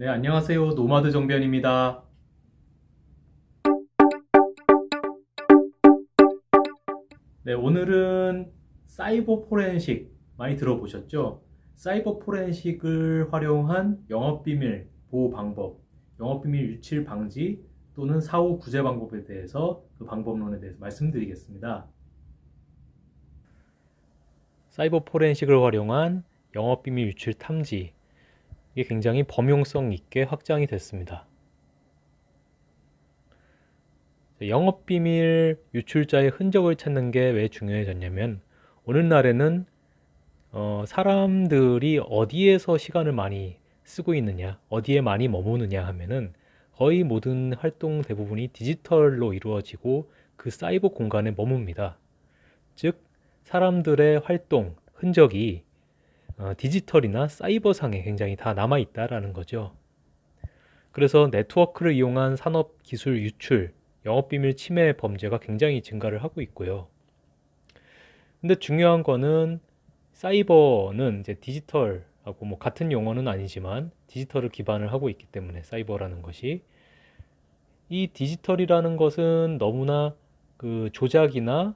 네, 안녕하세요. 노마드 정변입니다. 네, 오늘은 사이버 포렌식 많이 들어보셨죠? 사이버 포렌식을 활용한 영업비밀 보호 방법, 영업비밀 유출 방지 또는 사후 구제 방법에 대해서 그 방법론에 대해서 말씀드리겠습니다. 사이버 포렌식을 활용한 영업비밀 유출 탐지, 이게 굉장히 범용성 있게 확장이 됐습니다. 영업비밀 유출자의 흔적을 찾는 게 왜 중요해졌냐면, 오늘날에는 사람들이 어디에서 시간을 많이 쓰고 있느냐, 어디에 많이 머무느냐 하면은 거의 모든 활동 대부분이 디지털로 이루어지고 그 사이버 공간에 머뭅니다. 즉, 사람들의 활동, 흔적이 디지털이나 사이버상에 굉장히 다 남아있다라는 거죠. 그래서 네트워크를 이용한 산업 기술 유출, 영업비밀 침해 범죄가 굉장히 증가를 하고 있고요. 근데 중요한 거는 사이버는 이제 디지털하고 뭐 같은 용어는 아니지만 디지털을 기반을 하고 있기 때문에 사이버라는 것이 이 디지털이라는 것은 너무나 그 조작이나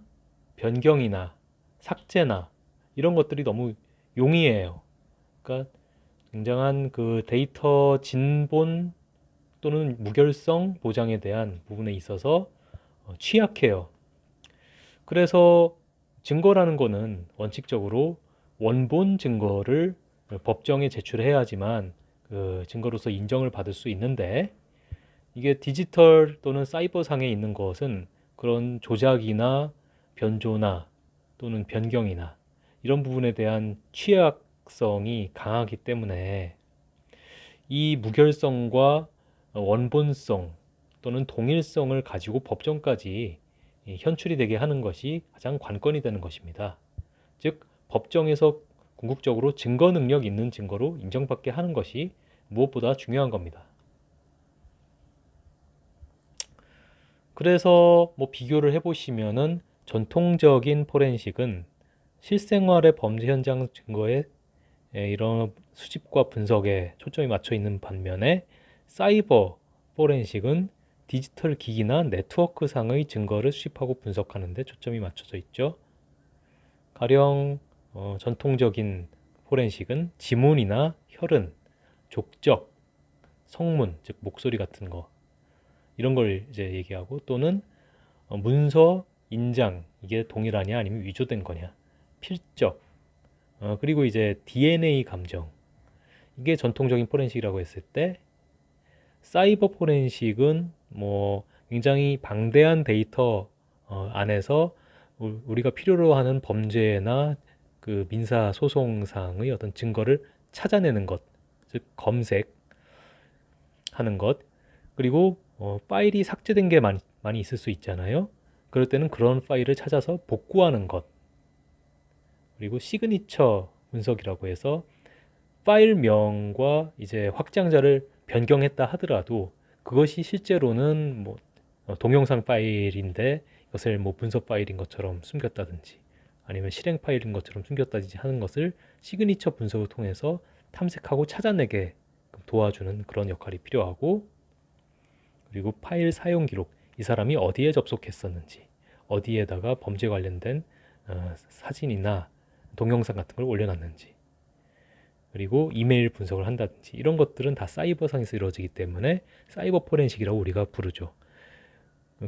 변경이나 삭제나 이런 것들이 너무 용이해요. 그러니까 굉장한 그 데이터 진본 또는 무결성 보장에 대한 부분에 있어서 취약해요. 그래서 증거라는 거는 원칙적으로 원본 증거를 법정에 제출해야지만 그 증거로서 인정을 받을 수 있는데, 이게 디지털 또는 사이버상에 있는 것은 그런 조작이나 변조나 또는 변경이나 이런 부분에 대한 취약성이 강하기 때문에 이 무결성과 원본성 또는 동일성을 가지고 법정까지 현출이 되게 하는 것이 가장 관건이 되는 것입니다. 즉, 법정에서 궁극적으로 증거 능력 있는 증거로 인정받게 하는 것이 무엇보다 중요한 겁니다. 그래서 뭐 비교를 해보시면은 전통적인 포렌식은 실생활의 범죄 현장 증거의 이런 수집과 분석에 초점이 맞춰 있는 반면에 사이버 포렌식은 디지털 기기나 네트워크 상의 증거를 수집하고 분석하는 데 초점이 맞춰져 있죠. 가령 전통적인 포렌식은 지문이나 혈흔, 족적, 성문, 즉 목소리 같은 거 이런 걸 이제 얘기하고, 또는 문서, 인장 이게 동일하냐 아니면 위조된 거냐, 필적, 그리고 이제 DNA 감정, 이게 전통적인 포렌식이라고 했을 때, 사이버 포렌식은 뭐 굉장히 방대한 데이터 안에서 우리가 필요로 하는 범죄나 그 민사 소송상의 어떤 증거를 찾아내는 것, 즉 검색하는 것, 그리고 파일이 삭제된 게 많이 있을 수 있잖아요. 그럴 때는 그런 파일을 찾아서 복구하는 것, 그리고 시그니처 분석이라고 해서 파일명과 이제 확장자를 변경했다 하더라도 그것이 실제로는 뭐 동영상 파일인데 이것을 뭐 문서 파일인 것처럼 숨겼다든지 아니면 실행 파일인 것처럼 숨겼다든지 하는 것을 시그니처 분석을 통해서 탐색하고 찾아내게 도와주는 그런 역할이 필요하고, 그리고 파일 사용 기록, 이 사람이 어디에 접속했었는지, 어디에다가 범죄 관련된 사진이나 동영상 같은 걸 올려놨는지, 그리고 이메일 분석을 한다든지 이런 것들은 다 사이버상에서 이루어지기 때문에 사이버 포렌식이라고 우리가 부르죠.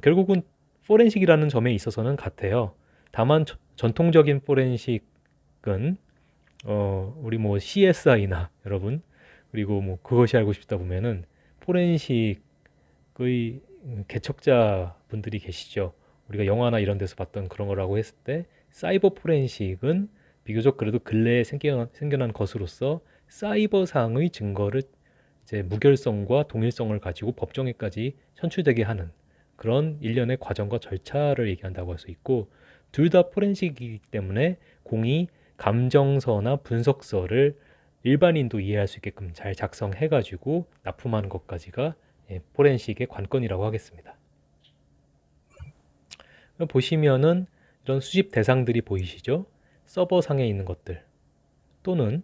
결국은 포렌식이라는 점에 있어서는 같아요. 다만 전통적인 포렌식은 우리 뭐 CSI나 여러분, 그리고 뭐 그것이 알고 싶다 보면은 포렌식의 개척자 분들이 계시죠. 우리가 영화나 이런 데서 봤던 그런 거라고 했을 때, 사이버 포렌식은 비교적 그래도 근래에 생겨난 것으로서 사이버상의 증거를 이제 무결성과 동일성을 가지고 법정에까지 현출되게 하는 그런 일련의 과정과 절차를 얘기한다고 할 수 있고, 둘 다 포렌식이기 때문에 공이 감정서나 분석서를 일반인도 이해할 수 있게끔 잘 작성해가지고 납품하는 것까지가 포렌식의 관건이라고 하겠습니다. 보시면은 이런 수집 대상들이 보이시죠? 서버상에 있는 것들, 또는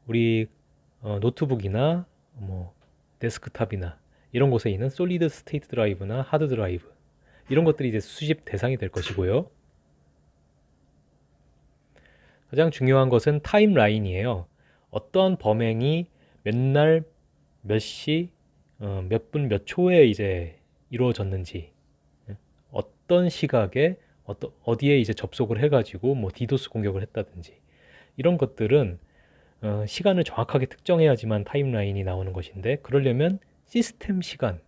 우리 노트북이나 뭐 데스크탑이나 이런 곳에 있는 솔리드 스테이트 드라이브나 하드 드라이브, 이런 것들이 이제 수집 대상이 될 것이고요. 가장 중요한 것은 타임라인이에요. 어떠한 범행이 몇 날, 몇 시, 몇 분, 몇 초에 이제 이루어졌는지, 어떤 시각에 어디에 이제 접속을 해가지고 뭐 디도스 공격을 했다든지, 이런 것들은 시간을 정확하게 특정해야지만 타임라인이 나오는 것인데, 그러려면 시스템 시간,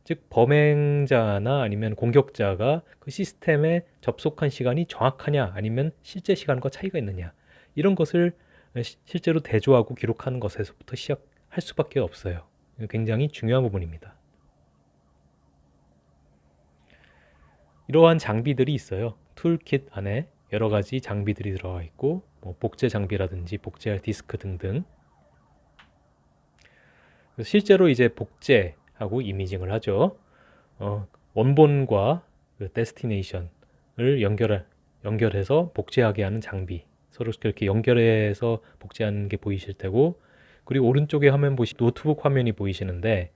즉 범행자나 아니면 공격자가 그 시스템에 접속한 시간이 정확하냐, 아니면 실제 시간과 차이가 있느냐, 이런 것을 실제로 대조하고 기록하는 것에서부터 시작할 수밖에 없어요. 굉장히 중요한 부분입니다. 이러한 장비들이 있어요. 툴킷 안에 여러 가지 장비들이 들어가 있고, 뭐 복제 장비라든지 복제할 디스크 등등. 실제로 이제 복제하고 이미징을 하죠. 원본과 그 데스티네이션을 연결해서 복제하게 하는 장비. 서로 그렇게 연결해서 복제하는 게 보이실 테고, 그리고 오른쪽에 화면 노트북 화면이 보이시는데,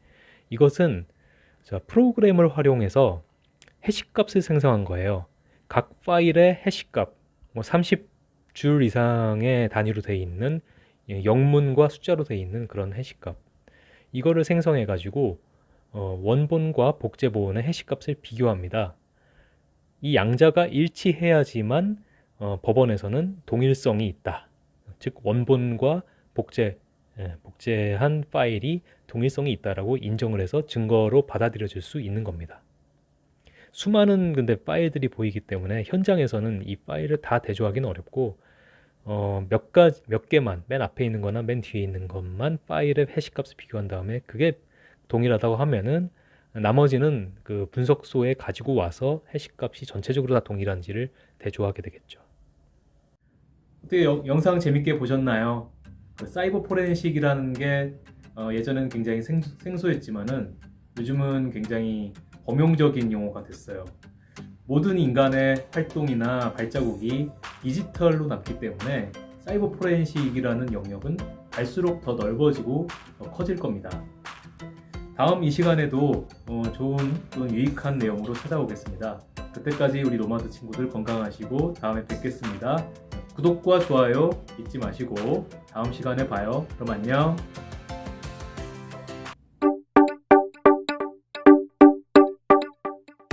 이것은 프로그램을 활용해서 해시값을 생성한 거예요. 각 파일의 해시값, 뭐 30줄 이상의 단위로 되어 있는 영문과 숫자로 되어 있는 그런 해시값, 이거를 생성해 가지고 원본과 복제 보호의 해시값을 비교합니다. 이 양자가 일치해야지만 법원에서는 동일성이 있다, 즉 원본과 복제한 파일이 동일성이 있다라고 인정을 해서 증거로 받아들여질 수 있는 겁니다. 수많은 근데 파일들이 보이기 때문에 현장에서는 이 파일을 다 대조하기는 어렵고, 몇 개만, 맨 앞에 있는 거나 맨 뒤에 있는 것만 파일의 해시값을 비교한 다음에 그게 동일하다고 하면은 나머지는 그 분석소에 가지고 와서 해시값이 전체적으로 다 동일한지를 대조하게 되겠죠. 어떻게 영상 재밌게 보셨나요? 사이버 포렌식이라는 게 예전에는 굉장히 생소했지만은 요즘은 굉장히 범용적인 용어가 됐어요. 모든 인간의 활동이나 발자국이 디지털로 남기 때문에 사이버 포렌식이라는 영역은 갈수록 더 넓어지고 더 커질 겁니다. 다음 이 시간에도 좋은 또는 유익한 내용으로 찾아오겠습니다. 그때까지 우리 노마드 친구들 건강하시고 다음에 뵙겠습니다. 구독과 좋아요 잊지 마시고 다음 시간에 봐요. 그럼 안녕.